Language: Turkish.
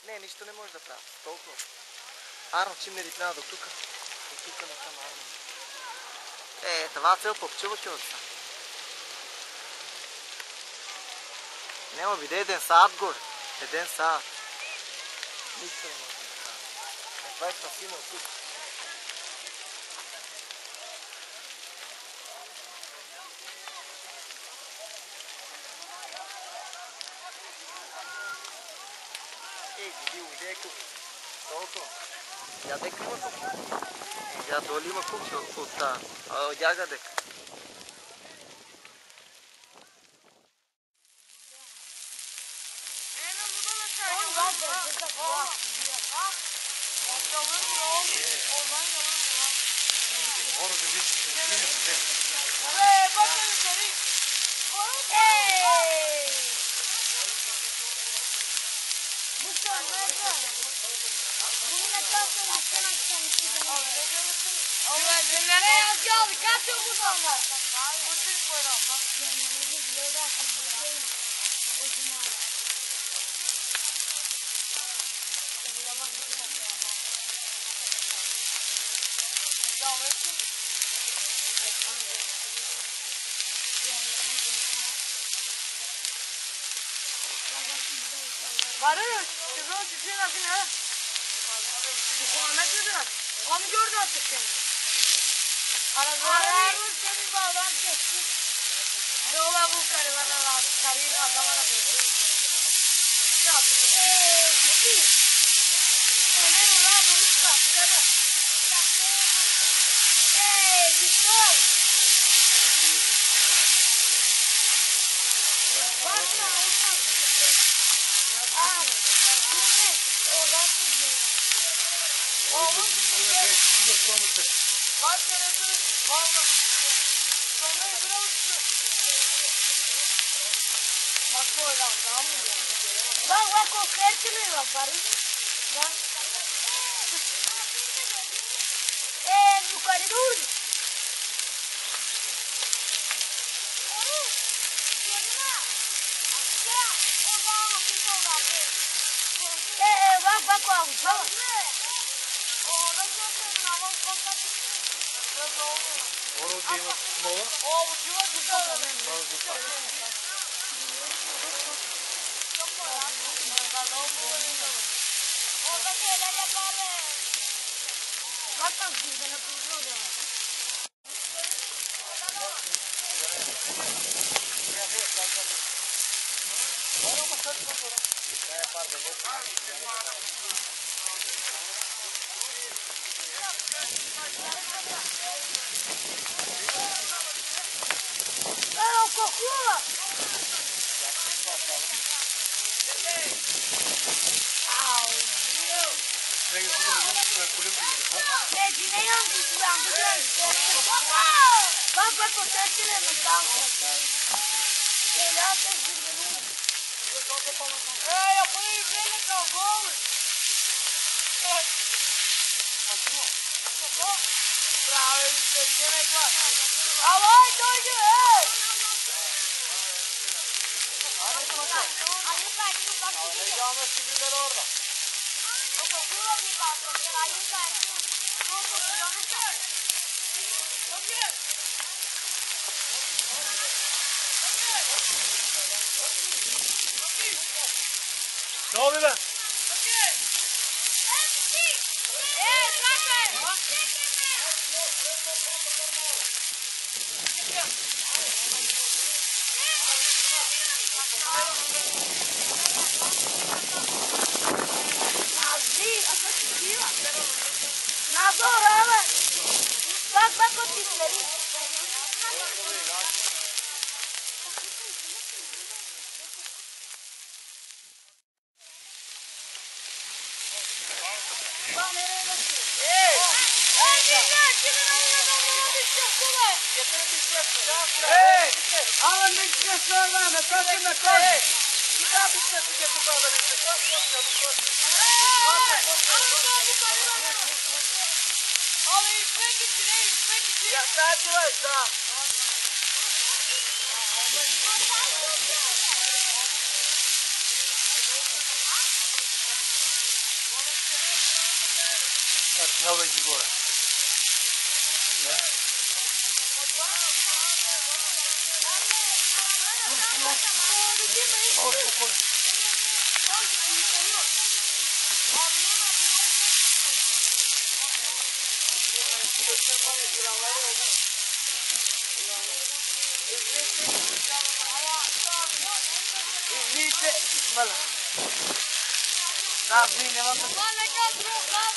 Не, нищо не може да прави. Толкова. Арно, чим не ритна до тук. До тук на там Арно. Това цел попчува човека. Нема биде 1 саат горе. 1 саат. Нищо не може да прави. 20 сима от тук. Види тук. Толкова. Я дека има тук. Я доли има кукче от тази. Дяга дека. Varır, kızın çiçeğin akın ha. Muhammed nedir? Onu gördü artık seni. Aralarını senin bağdan çekti. Ne ola bu karılara lazım? Karıyla adamlara böyle. Yap. Gitti. Ömer ola bunu kaçtırdı. Gitti. Bakma. Oradan sürüyor. Oğlum kaç kere sürüyor? Valla. Sonra öbüre uçtu. Bak oradan tamam mı? Bak o kırçılıyor bak bari. Bak. Yukarı doğru. Bak abi tamam. Orada mola. O bu civar güzel. Orada şeyler yaparız. Bak bizden akıllı oluyor. Kokuyor. Bak o sesine mi kalktı? Yapmayı böyle kalk oğlum. Bravo, yemek var. Havay doydu. Ayağına sivriler orada. O kokuyor bir kalktı. Ayın sanki. Çok kokuyor. Ne oluyor lan? Bak o pisleri. Alın bir kişiye sorma, koşun. Bir daha bir kişiye tutalım. Abi içine gitti. Ya saat var daha. Não vem de agora. Valla. Ne yapayım ne var? Valla kadro, valla.